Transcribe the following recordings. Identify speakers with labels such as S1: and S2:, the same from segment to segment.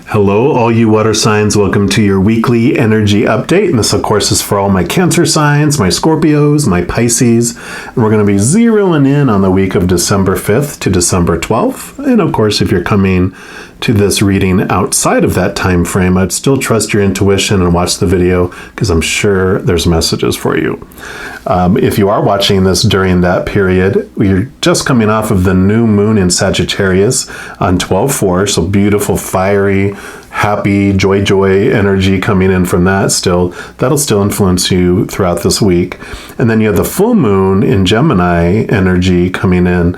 S1: Hello, all you water signs. Welcome to your weekly energy update. And this, of course, is for all my Cancer signs, my Scorpios, my Pisces. And we're going to be zeroing in on the week of December 5th to December 12th. And, of course, if you're coming to this reading outside of that time frame, I'd still trust your intuition and watch the video because I'm sure there's messages for you. If you are watching this during that period, we're just coming off of the new moon in Sagittarius on 12/4, so beautiful, fiery, happy, joy energy coming in from that still. That'll still influence you throughout this week. And then you have the full moon in Gemini energy coming in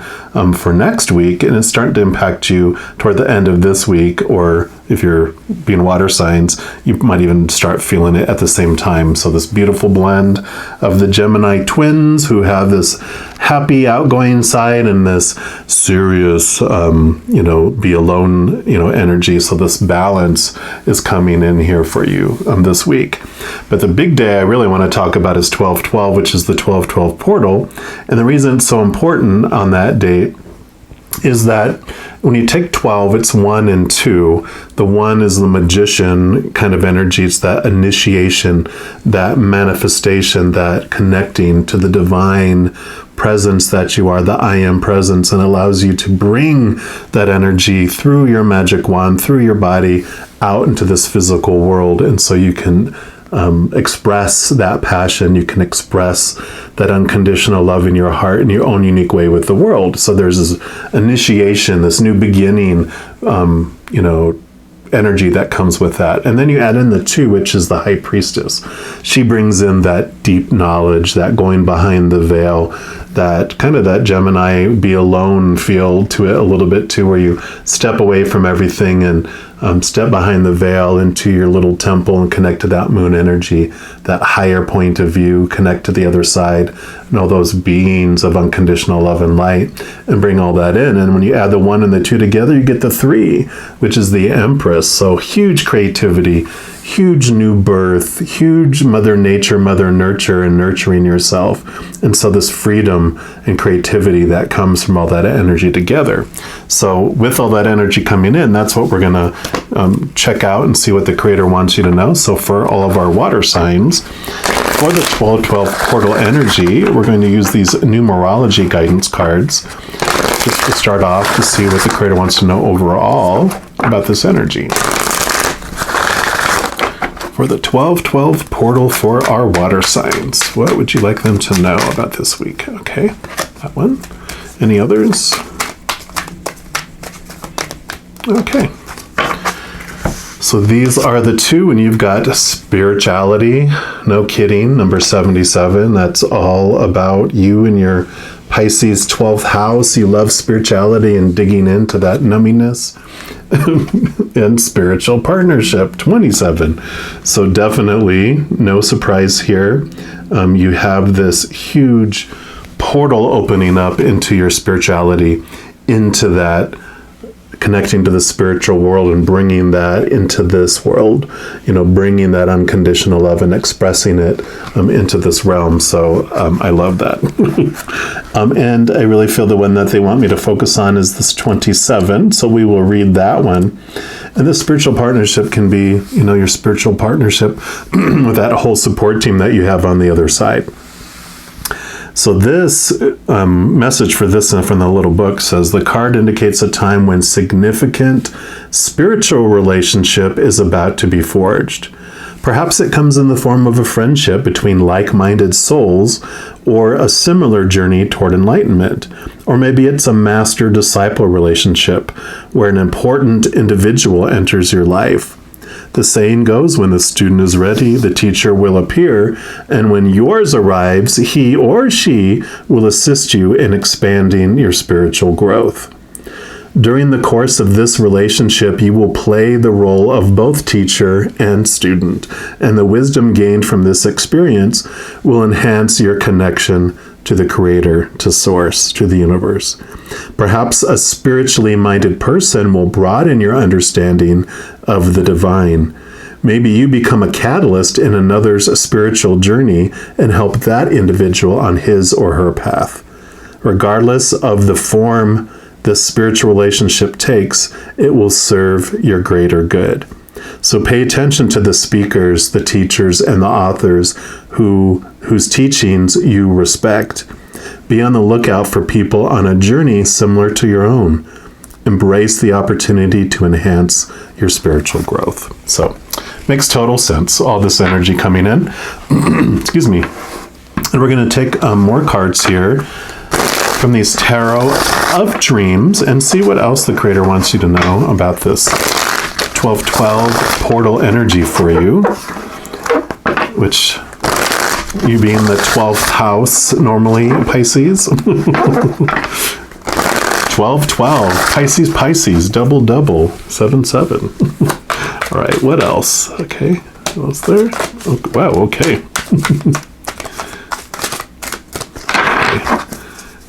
S1: for next week, and it's starting to impact you toward the end of this week, or if you're being water signs, you might even start feeling it at the same time. So this beautiful blend of the Gemini twins who have this happy, outgoing side and this serious, be alone, energy. So this balance is coming in here for you this week. But the big day I really want to talk about is 12/12, which is the 12/12 portal. And the reason it's so important on that date is that when you take 12, it's 1 and 2. The 1 is the magician kind of energy. It's that initiation, that manifestation, that connecting to the divine presence that you are, the I am presence, and allows you to bring that energy through your magic wand, through your body, out into this physical world. And so you can express that passion, you can express that unconditional love in your heart in your own unique way with the world. So there's this initiation, this new beginning, energy that comes with that. And then you add in the 2, which is the high priestess. She brings in that deep knowledge, that going behind the veil, that kind of that Gemini be alone feel to it a little bit too, where you step away from everything and step behind the veil into your little temple and connect to that moon energy, that higher point of view, connect to the other side and all those beings of unconditional love and light, and bring all that in. And when you add the 1 and the 2 together, you get the 3, which is the Empress. So huge creativity, huge new birth, huge Mother Nature, Mother Nurture, and nurturing yourself. And so this freedom and creativity that comes from all that energy together. So with all that energy coming in, that's what we're going to check out and see what the Creator wants you to know. So for all of our water signs, for the 12/12 portal energy, we're going to use these numerology guidance cards just to start off to see what the Creator wants to know overall about this energy. For the 12/12 portal for our water signs, what would you like them to know about this week? Okay, that one. Any others? Okay. So these are the 2, and you've got spirituality, no kidding, number 77. That's all about you and your Pisces 12th house. You love spirituality and digging into that numminess. And spiritual partnership, 27. So definitely no surprise here. You have this huge portal opening up into your spirituality, into that connecting to the spiritual world and bringing that into this world, bringing that unconditional love and expressing it into this realm. So I love that. And I really feel the one that they want me to focus on is this 27. So we will read that one. And this spiritual partnership can be, your spiritual partnership with that whole support team that you have on the other side. So this message for this from the little book says, the card indicates a time when significant spiritual relationship is about to be forged. Perhaps it comes in the form of a friendship between like-minded souls, or a similar journey toward enlightenment. Or maybe it's a master-disciple relationship where an important individual enters your life. The saying goes, when the student is ready, the teacher will appear, and when yours arrives, he or she will assist you in expanding your spiritual growth. During the course of this relationship, you will play the role of both teacher and student, and the wisdom gained from this experience will enhance your connection to the Creator, to Source, to the universe. Perhaps a spiritually minded person will broaden your understanding of the divine. Maybe you become a catalyst in another's spiritual journey and help that individual on his or her path. Regardless of the form this spiritual relationship takes, it will serve your greater good. So pay attention to the speakers, the teachers, and the authors whose teachings you respect. Be on the lookout for people on a journey similar to your own. Embrace the opportunity to enhance your spiritual growth. So, makes total sense, all this energy coming in. Excuse me. And we're going to take more cards here from these Tarot of Dreams and see what else the Creator wants you to know about this 1212 portal energy for you, which you being the 12th house normally, Pisces. 1212, Pisces, double, 7. All right, what else? Okay, what else there? Oh, wow, okay.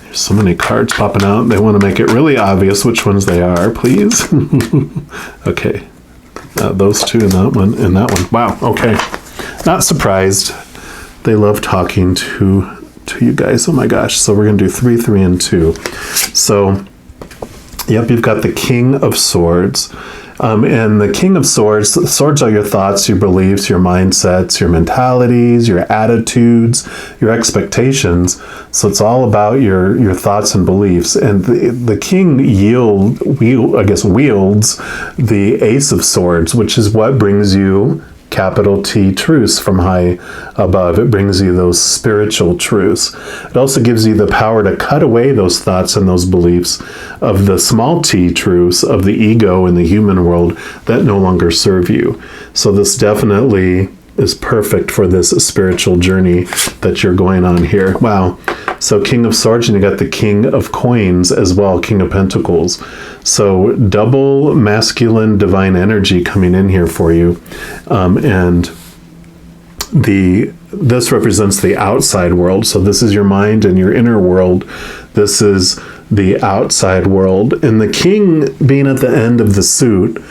S1: There's so many cards popping out. They want to make it really obvious which ones they are, please. Okay, those two and that one and that one. Wow, okay. Not surprised. They love talking to you guys. Oh my gosh. So we're going to do 3, 3, and 2. So, yep, you've got the King of Swords. And the King of Swords, swords are your thoughts, your beliefs, your mindsets, your mentalities, your attitudes, your expectations. So it's all about your thoughts and beliefs. And the King wields the Ace of Swords, which is what brings you capital T truths from high above. It brings you those spiritual truths. It also gives you the power to cut away those thoughts and those beliefs of the small t truths of the ego in the human world that no longer serve you. So this definitely is perfect for this spiritual journey that you're going on here. Wow. So King of Swords, and you got the King of Coins as well, King of Pentacles. So double masculine divine energy coming in here for you. And this represents the outside world. So this is your mind and your inner world. This is the outside world. And the King being at the end of the suit,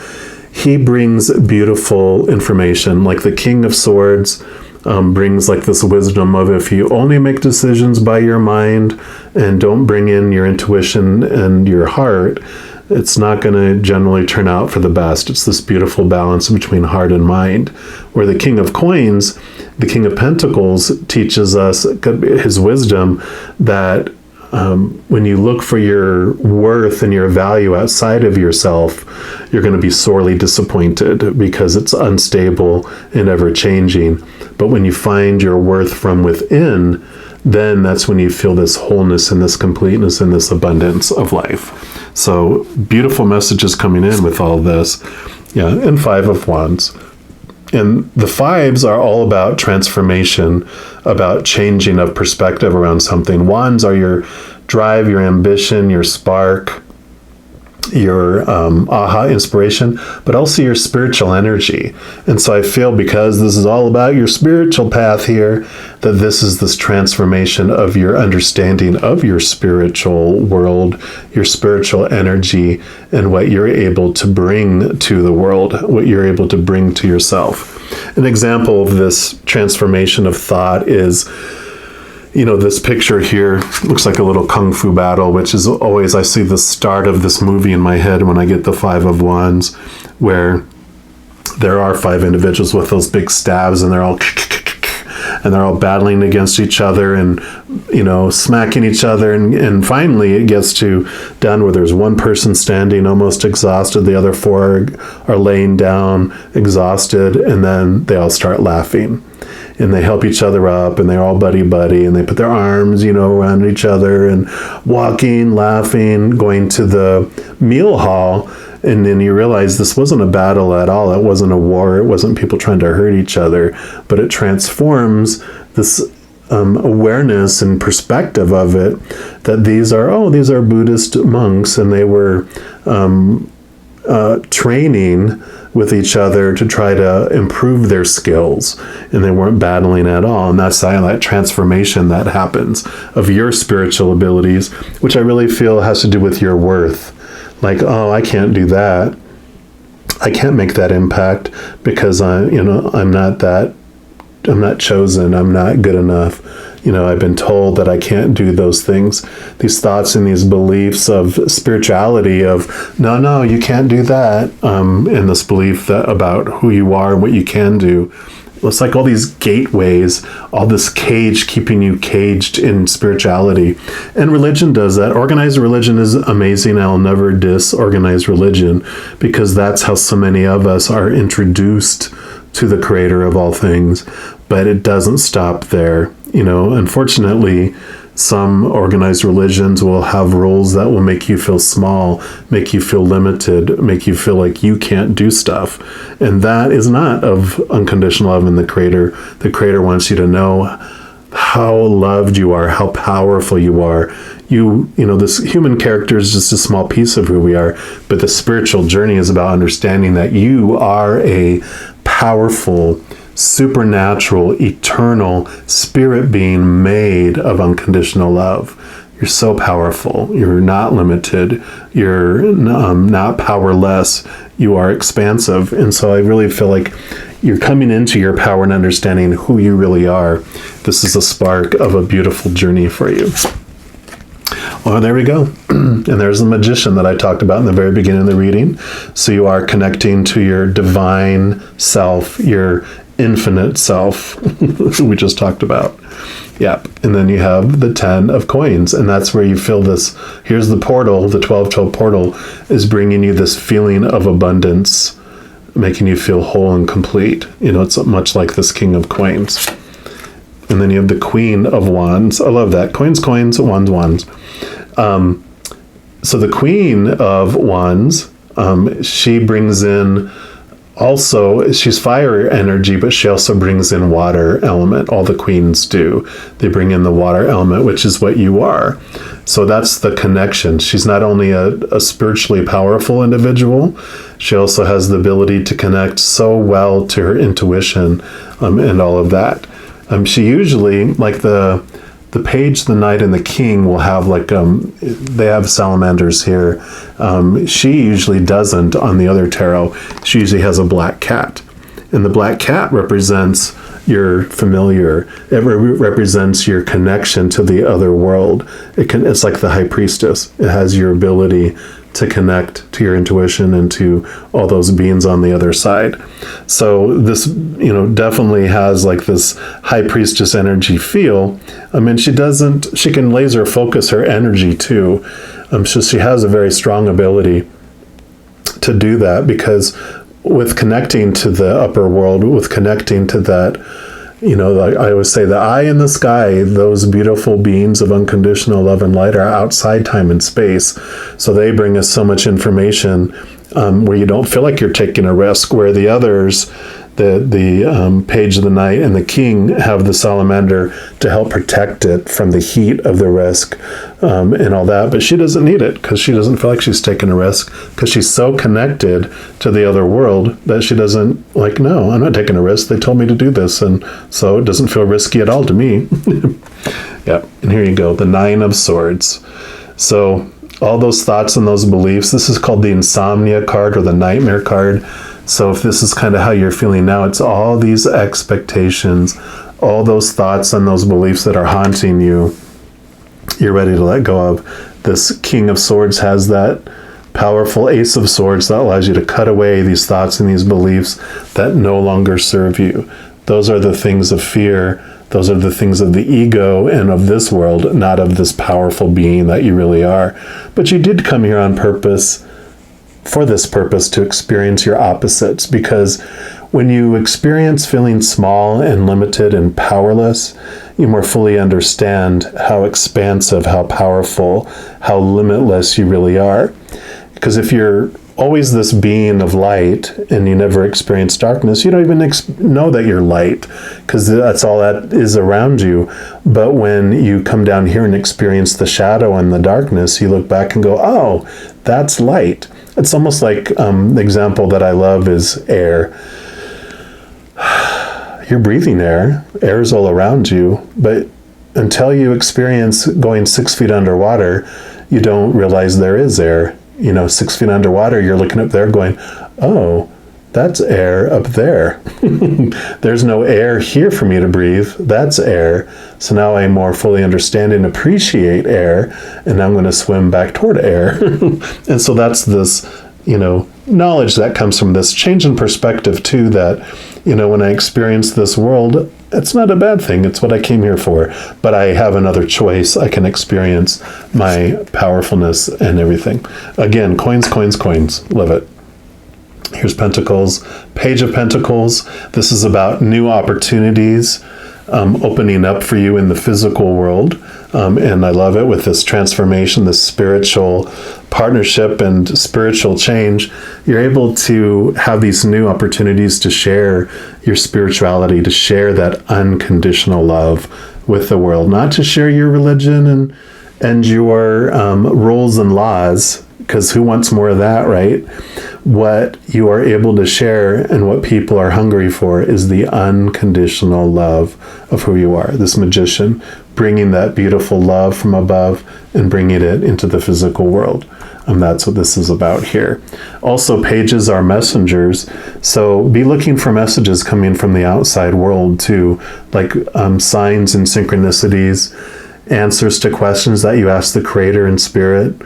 S1: he brings beautiful information. Like the King of Swords brings like this wisdom of, if you only make decisions by your mind and don't bring in your intuition and your heart, it's not going to generally turn out for the best. It's this beautiful balance between heart and mind. Where the King of Coins, the King of Pentacles, teaches us his wisdom that when you look for your worth and your value outside of yourself, you're going to be sorely disappointed because it's unstable and ever-changing. But when you find your worth from within, then that's when you feel this wholeness and this completeness and this abundance of life. So beautiful messages coming in with all this. Yeah, and 5 of Wands. And the 5s are all about transformation, about changing of perspective around something. Wands are your drive, your ambition, your spark, your aha inspiration, but also your spiritual energy. And so I feel, because this is all about your spiritual path here, that this is this transformation of your understanding of your spiritual world, your spiritual energy, and what you're able to bring to the world, what you're able to bring to yourself. An example of this transformation of thought is, this picture here looks like a little kung fu battle, which is always, I see the start of this movie in my head when I get the 5 of Wands, where there are 5 individuals with those big stabs, and they're all battling against each other and, smacking each other. And finally it gets down where there's one person standing almost exhausted. The other 4 are laying down exhausted, and then they all start laughing. And they help each other up, and they're all buddy-buddy, and they put their arms, around each other, and walking, laughing, going to the meal hall. And then you realize this wasn't a battle at all. It wasn't a war. It wasn't people trying to hurt each other. But it transforms this awareness and perspective of it, that these are Buddhist monks, and they were training with each other to try to improve their skills, and they weren't battling at all. And that's that transformation that happens of your spiritual abilities, which I really feel has to do with your worth. Like, I can't do that. I can't make that impact because I'm not chosen. I'm not good enough. I've been told that I can't do those things. These thoughts and these beliefs of spirituality of, no, you can't do that. And this belief that about who you are and what you can do. It's like all these gateways, all this cage keeping you caged in spirituality. And religion does that. Organized religion is amazing. I'll never diss organized religion, because that's how so many of us are introduced to the creator of all things. But it doesn't stop there. Unfortunately, some organized religions will have rules that will make you feel small, make you feel limited, make you feel like you can't do stuff. And that is not of unconditional love in the Creator. The Creator wants you to know how loved you are, how powerful you are. This human character is just a small piece of who we are, but the spiritual journey is about understanding that you are a powerful, supernatural, eternal spirit being made of unconditional love. You're so powerful. You're not limited. You're not powerless. You are expansive. And so I really feel like you're coming into your power and understanding who you really are. This is a spark of a beautiful journey for you. Well, there we go. And there's the magician that I talked about in the very beginning of the reading. So you are connecting to your divine self, your infinite self, we just talked about. Yep. And then you have the 10 of coins, and that's where you feel this. Here's the portal. The 12-12 portal is bringing you this feeling of abundance, making you feel whole and complete. It's much like this king of coins. And then you have the queen of wands. I love that. Coins, wands, wands. So the queen of wands, she brings in also, she's fire energy, but she also brings in water element. All the queens do. They bring in the water element, which is what you are. So that's the connection. She's not only a spiritually powerful individual, she also has the ability to connect so well to her intuition and all of that. She usually, like the page, the knight, and the king will have they have salamanders here. She usually doesn't on the other tarot. She usually has a black cat. And the black cat represents your familiar. It represents your connection to the other world. It's like the high priestess. It has your ability to connect to your intuition and to all those beings on the other side. So this, definitely has like this high priestess energy feel. She can laser focus her energy too. So she has a very strong ability to do that, because with connecting to the upper world, with connecting to that, I always say the eye in the sky, those beautiful beings of unconditional love and light are outside time and space. So they bring us so much information where you don't feel like you're taking a risk, where the others, the page of the knight and the king, have the salamander to help protect it from the heat of the risk and all that. But she doesn't need it, because she doesn't feel like she's taking a risk, because she's so connected to the other world that she doesn't no, I'm not taking a risk. They told me to do this. And so it doesn't feel risky at all to me. Yeah. And here you go. The 9 of swords. So all those thoughts and those beliefs, this is called the insomnia card or the nightmare card. So if this is kind of how you're feeling now, it's all these expectations, all those thoughts and those beliefs that are haunting you, you're ready to let go of. This King of Swords has that powerful Ace of Swords that allows you to cut away these thoughts and these beliefs that no longer serve you. Those are the things of fear. Those are the things of the ego and of this world, not of this powerful being that you really are. But you did come here on purpose, for this purpose, to experience your opposites, because when you experience feeling small and limited and powerless, you more fully understand how expansive, how powerful, how limitless you really are. Because if you're always this being of light and you never experience darkness, you don't even know that you're light, because that's all that is around you. But when you come down here and experience the shadow and the darkness, you look back and go, oh, that's light. It's almost like the example that I love is air. You're breathing air. Air is all around you. But until you experience going 6 feet underwater, you don't realize there is air. 6 feet underwater, you're looking up there going, oh, That's air up there. There's no air here for me to breathe. That's air. So now I more fully understand and appreciate air, and I'm going to swim back toward air. And so that's this, knowledge that comes from this change in perspective too, that, when I experience this world, it's not a bad thing. It's what I came here for. But I have another choice. I can experience my powerfulness and everything. Again, coins, coins, coins. Love it. Here's Pentacles, Page of Pentacles. This is about new opportunities opening up for you in the physical world. And I love it with this transformation, this spiritual partnership and spiritual change. You're able to have these new opportunities to share your spirituality, to share that unconditional love with the world, not to share your religion and your rules and laws, because who wants more of that, right? What you are able to share and what people are hungry for is the unconditional love of who you are. This magician bringing that beautiful love from above and bringing it into the physical world. That's what this is about here. Also, pages are messengers, so be looking for messages coming from the outside world too, like signs and synchronicities, answers to questions that you ask the Creator in spirit.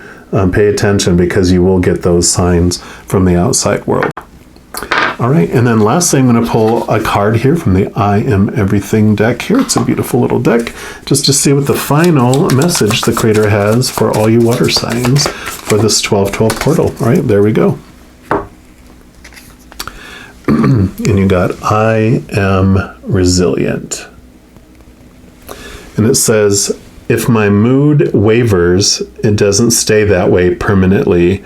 S1: Pay attention, because you will get those signs from the outside world. All right, and then lastly, I'm going to pull a card here from the I Am Everything deck here. It's a beautiful little deck, just to see what the final message the Creator has for all you water signs for this 12/12 portal. All right, there we go. And you got, I am resilient. And it says, if my mood wavers, it doesn't stay that way permanently.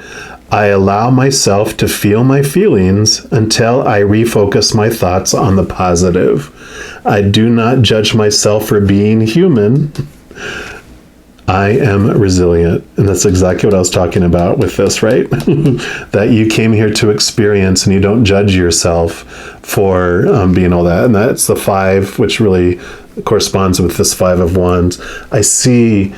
S1: I allow myself to feel my feelings until I refocus my thoughts on the positive. I do not judge myself for being human. I am resilient. And that's exactly what I was talking about with this, right? That you came here to experience, and you don't judge yourself for being all that. And that's the 5, which really corresponds with this 5 of Wands. I see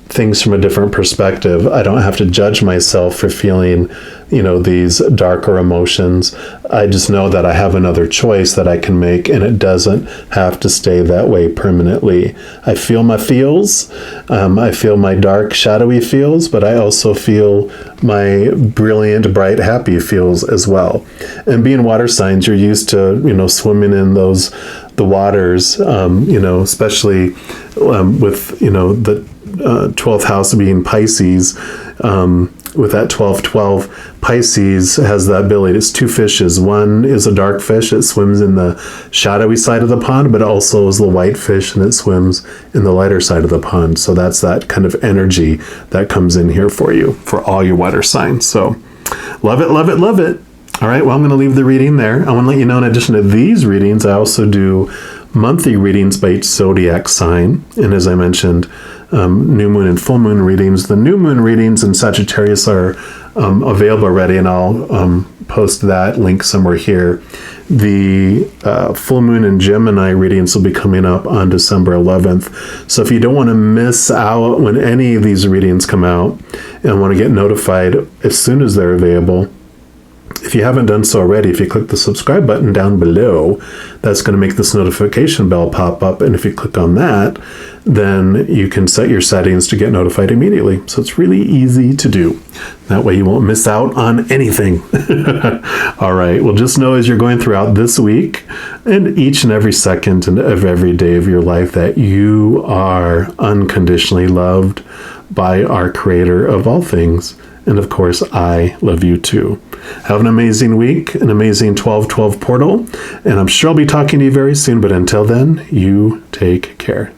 S1: things from a different perspective. I don't have to judge myself for feeling, these darker emotions. I just know that I have another choice that I can make, and it doesn't have to stay that way permanently. I feel my feels. I feel my dark, shadowy feels, but I also feel my brilliant, bright, happy feels as well. And being water signs, you're used to, swimming in the waters, especially with, the 12th house being Pisces. With that 12/12, Pisces has the ability. It's 2 fishes. One is a dark fish. It swims in the shadowy side of the pond, but also is the white fish, and it swims in the lighter side of the pond. So that's that kind of energy that comes in here for you, for all your water signs. So love it, love it, love it. All right, well, I'm going to leave the reading there. I want to let you know, in addition to these readings, I also do monthly readings by each zodiac sign. And as I mentioned, new moon and full moon readings. The new moon readings in Sagittarius are available already, and I'll post that link somewhere here. The full moon and Gemini readings will be coming up on December 11th. So if you don't want to miss out when any of these readings come out and want to get notified as soon as they're available, if you haven't done so already, if you click the subscribe button down below, that's going to make this notification bell pop up. And if you click on that, then you can set your settings to get notified immediately. So it's really easy to do. That way you won't miss out on anything. All right. Well, just know as you're going throughout this week and each and every second of every day of your life that you are unconditionally loved by our Creator of all things. And of course, I love you too. Have an amazing week, an amazing 12/12 portal, and I'm sure I'll be talking to you very soon. But until then, you take care.